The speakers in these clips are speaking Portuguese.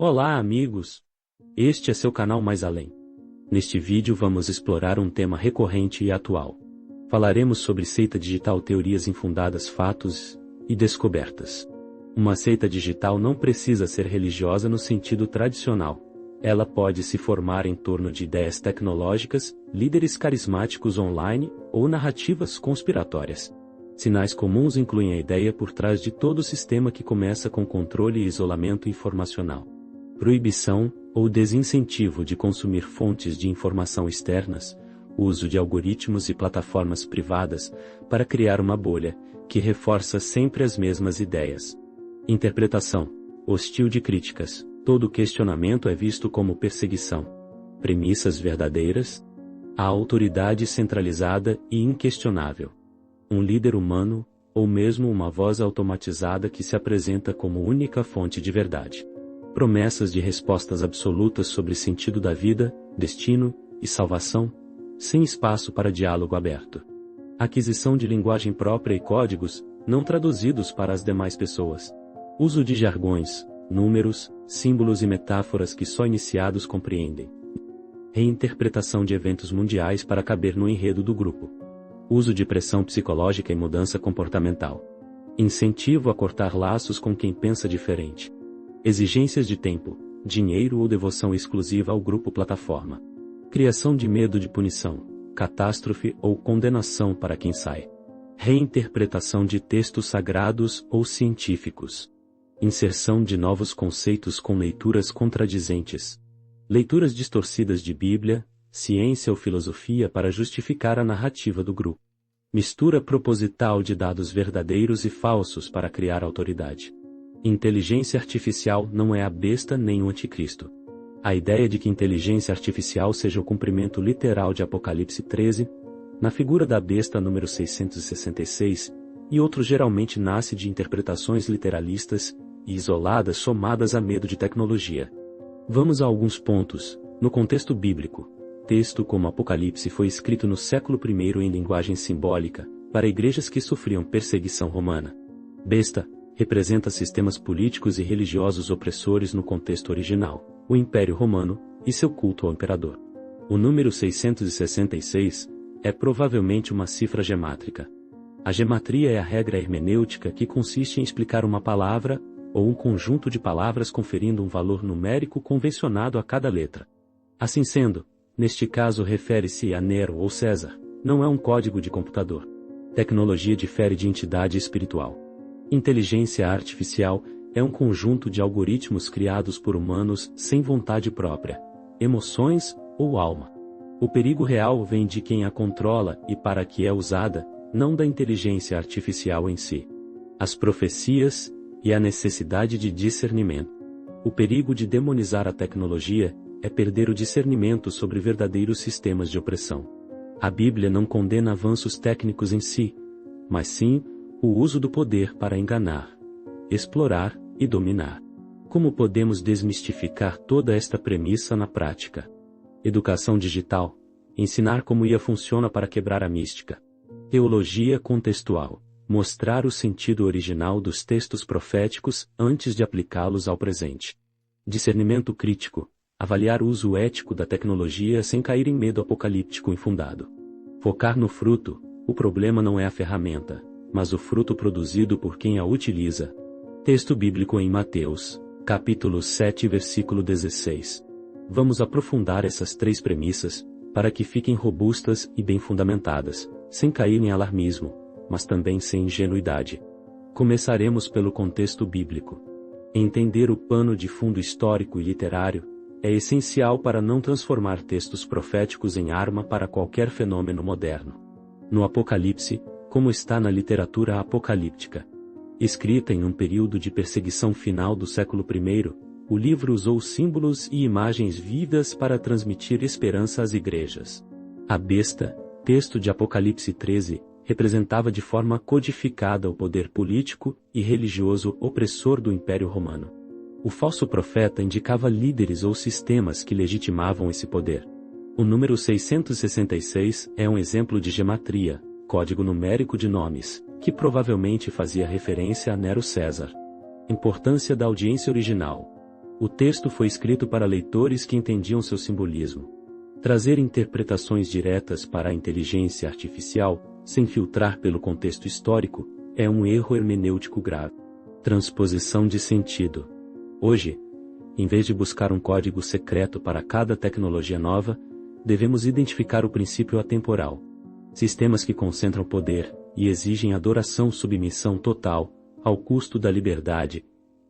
Olá, amigos! Este é seu canal Mais Além. Neste vídeo vamos explorar um tema recorrente e atual. Falaremos sobre seita digital, teorias infundadas, fatos e descobertas. Uma seita digital não precisa ser religiosa no sentido tradicional. Ela pode se formar em torno de ideias tecnológicas, líderes carismáticos online ou narrativas conspiratórias. Sinais comuns incluem a ideia por trás de todo o sistema, que começa com controle e isolamento informacional, proibição ou desincentivo de consumir fontes de informação externas, uso de algoritmos e plataformas privadas para criar uma bolha que reforça sempre as mesmas ideias. Interpretação hostil de críticas. Todo questionamento é visto como perseguição. Premissas verdadeiras. A autoridade centralizada e inquestionável. Um líder humano, ou mesmo uma voz automatizada que se apresenta como única fonte de verdade. Promessas de respostas absolutas sobre sentido da vida, destino e salvação, sem espaço para diálogo aberto. Aquisição de linguagem própria e códigos, não traduzidos para as demais pessoas. Uso de jargões, números, símbolos e metáforas que só iniciados compreendem. Reinterpretação de eventos mundiais para caber no enredo do grupo. Uso de pressão psicológica e mudança comportamental. Incentivo a cortar laços com quem pensa diferente. Exigências de tempo, dinheiro ou devoção exclusiva ao grupo plataforma. Criação de medo de punição, catástrofe ou condenação para quem sai. Reinterpretação de textos sagrados ou científicos. Inserção de novos conceitos com leituras contradizentes. Leituras distorcidas de Bíblia, ciência ou filosofia para justificar a narrativa do grupo. Mistura proposital de dados verdadeiros e falsos para criar autoridade. Inteligência artificial não é a besta nem o anticristo. A ideia de que inteligência artificial seja o cumprimento literal de Apocalipse 13, na figura da besta número 666, e outro geralmente nasce de interpretações literalistas e isoladas somadas a medo de tecnologia. Vamos a alguns pontos. No contexto bíblico, texto como Apocalipse foi escrito no século I em linguagem simbólica, para igrejas que sofriam perseguição romana. Besta representa sistemas políticos e religiosos opressores no contexto original, o Império Romano, e seu culto ao imperador. O número 666 é provavelmente uma cifra gemátrica. A gematria é a regra hermenêutica que consiste em explicar uma palavra, ou um conjunto de palavras conferindo um valor numérico convencionado a cada letra. Assim sendo, neste caso refere-se a Nero ou César, não é um código de computador. Tecnologia difere de entidade espiritual. Inteligência artificial é um conjunto de algoritmos criados por humanos sem vontade própria, emoções ou alma. O perigo real vem de quem a controla e para que é usada, não da inteligência artificial em si. As profecias e a necessidade de discernimento. O perigo de demonizar a tecnologia é perder o discernimento sobre verdadeiros sistemas de opressão. A Bíblia não condena avanços técnicos em si, mas sim o uso do poder para enganar, explorar e dominar. Como podemos desmistificar toda esta premissa na prática? Educação digital. Ensinar como IA funciona para quebrar a mística. Teologia contextual. Mostrar o sentido original dos textos proféticos antes de aplicá-los ao presente. Discernimento crítico. Avaliar o uso ético da tecnologia sem cair em medo apocalíptico infundado. Focar no fruto. O problema não é a ferramenta, mas o fruto produzido por quem a utiliza. Texto bíblico em Mateus, capítulo 7, versículo 16. Vamos aprofundar essas três premissas, para que fiquem robustas e bem fundamentadas, sem cair em alarmismo, mas também sem ingenuidade. Começaremos pelo contexto bíblico. Entender o pano de fundo histórico e literário é essencial para não transformar textos proféticos em arma para qualquer fenômeno moderno. No Apocalipse, como está na literatura apocalíptica, escrita em um período de perseguição final do século I, o livro usou símbolos e imagens vivas para transmitir esperança às igrejas. A besta, texto de Apocalipse 13, representava de forma codificada o poder político e religioso opressor do Império Romano. O falso profeta indicava líderes ou sistemas que legitimavam esse poder. O número 666 é um exemplo de gematria, código numérico de nomes, que provavelmente fazia referência a Nero César. Importância da audiência original. O texto foi escrito para leitores que entendiam seu simbolismo. Trazer interpretações diretas para a inteligência artificial, sem filtrar pelo contexto histórico, é um erro hermenêutico grave. Transposição de sentido. Hoje, em vez de buscar um código secreto para cada tecnologia nova, devemos identificar o princípio atemporal. Sistemas que concentram poder e exigem adoração-submissão total, ao custo da liberdade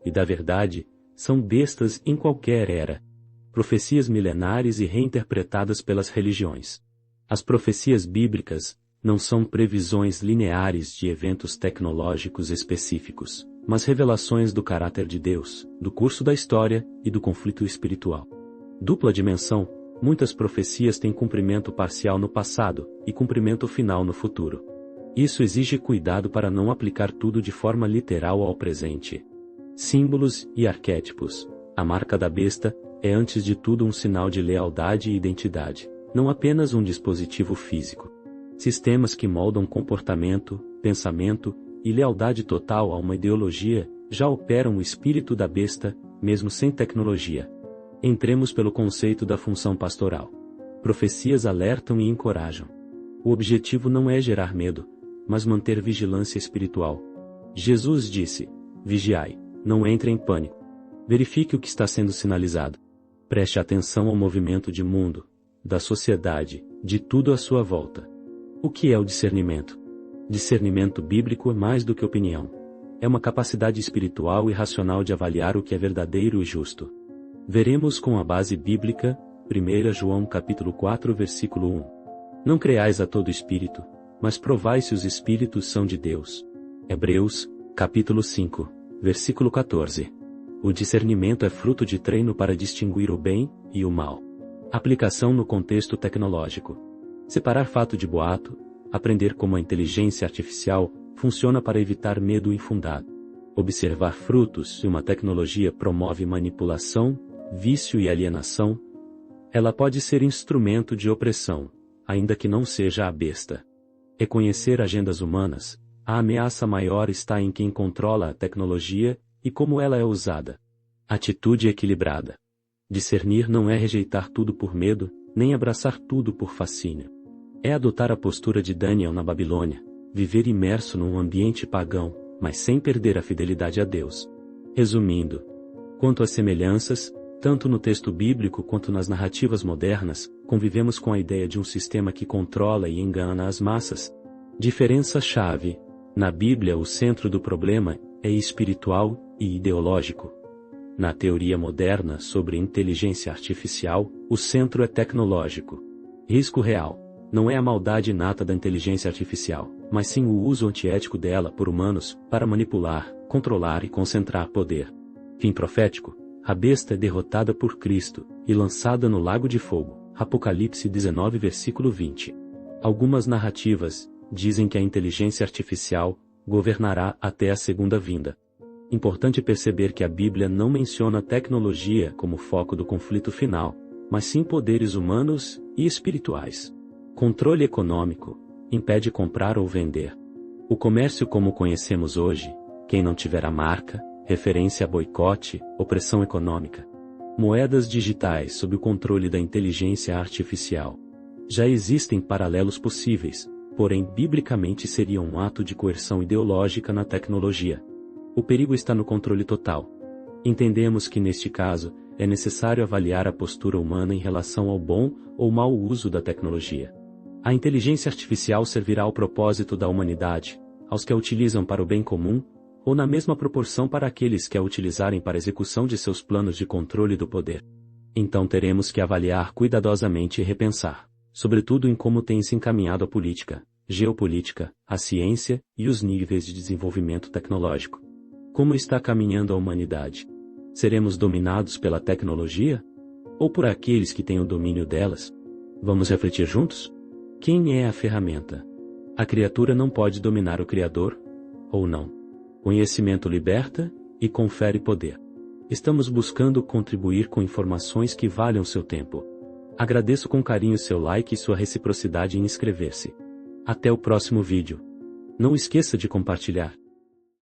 e da verdade, são bestas em qualquer era. Profecias milenares e reinterpretadas pelas religiões. As profecias bíblicas não são previsões lineares de eventos tecnológicos específicos, mas revelações do caráter de Deus, do curso da história e do conflito espiritual. Dupla dimensão, muitas profecias têm cumprimento parcial no passado e cumprimento final no futuro. Isso exige cuidado para não aplicar tudo de forma literal ao presente. Símbolos e arquétipos. A marca da besta é antes de tudo um sinal de lealdade e identidade, não apenas um dispositivo físico. Sistemas que moldam comportamento, pensamento e lealdade total a uma ideologia já operam o espírito da besta, mesmo sem tecnologia. Entremos pelo conceito da função pastoral. Profecias alertam e encorajam. O objetivo não é gerar medo, mas manter vigilância espiritual. Jesus disse: vigiai, não entre em pânico. Verifique o que está sendo sinalizado. Preste atenção ao movimento de mundo, da sociedade, de tudo à sua volta. O que é o discernimento? Discernimento bíblico é mais do que opinião. É uma capacidade espiritual e racional de avaliar o que é verdadeiro e justo. Veremos com a base bíblica, 1 João capítulo 4 versículo 1. Não creais a todo espírito, mas provai se os espíritos são de Deus. Hebreus, capítulo 5, versículo 14. O discernimento é fruto de treino para distinguir o bem e o mal. Aplicação no contexto tecnológico. Separar fato de boato, aprender como a inteligência artificial funciona para evitar medo infundado. Observar frutos se uma tecnologia promove manipulação, vício e alienação. Ela pode ser instrumento de opressão, ainda que não seja a besta. Reconhecer agendas humanas. A ameaça maior está em quem controla a tecnologia e como ela é usada. Atitude equilibrada. Discernir não é rejeitar tudo por medo, nem abraçar tudo por fascínio. É adotar a postura de Daniel na Babilônia, viver imerso num ambiente pagão, mas sem perder a fidelidade a Deus. Resumindo, quanto às semelhanças, tanto no texto bíblico quanto nas narrativas modernas, convivemos com a ideia de um sistema que controla e engana as massas. Diferença-chave. Na Bíblia, o centro do problema é espiritual e ideológico. Na teoria moderna sobre inteligência artificial, o centro é tecnológico. Risco real. Não é a maldade inata da inteligência artificial, mas sim o uso antiético dela por humanos, para manipular, controlar e concentrar poder. Fim profético. A besta é derrotada por Cristo, e lançada no lago de fogo. Apocalipse 19 versículo 20. Algumas narrativas dizem que a inteligência artificial governará até a segunda vinda. Importante perceber que a Bíblia não menciona tecnologia como foco do conflito final, mas sim poderes humanos e espirituais. Controle econômico impede comprar ou vender. O comércio como conhecemos hoje, quem não tiver a marca, referência a boicote, opressão econômica. Moedas digitais sob o controle da inteligência artificial. Já existem paralelos possíveis, porém biblicamente seria um ato de coerção ideológica na tecnologia. O perigo está no controle total. Entendemos que neste caso, é necessário avaliar a postura humana em relação ao bom ou mau uso da tecnologia. A inteligência artificial servirá ao propósito da humanidade, aos que a utilizam para o bem comum, ou na mesma proporção para aqueles que a utilizarem para a execução de seus planos de controle do poder. Então teremos que avaliar cuidadosamente e repensar, sobretudo em como tem se encaminhado a política, geopolítica, a ciência e os níveis de desenvolvimento tecnológico. Como está caminhando a humanidade? Seremos dominados pela tecnologia? Ou por aqueles que têm o domínio delas? Vamos refletir juntos? Quem é a ferramenta? A criatura não pode dominar o Criador? Ou não? Conhecimento liberta e confere poder. Estamos buscando contribuir com informações que valham seu tempo. Agradeço com carinho seu like e sua reciprocidade em inscrever-se. Até o próximo vídeo. Não esqueça de compartilhar.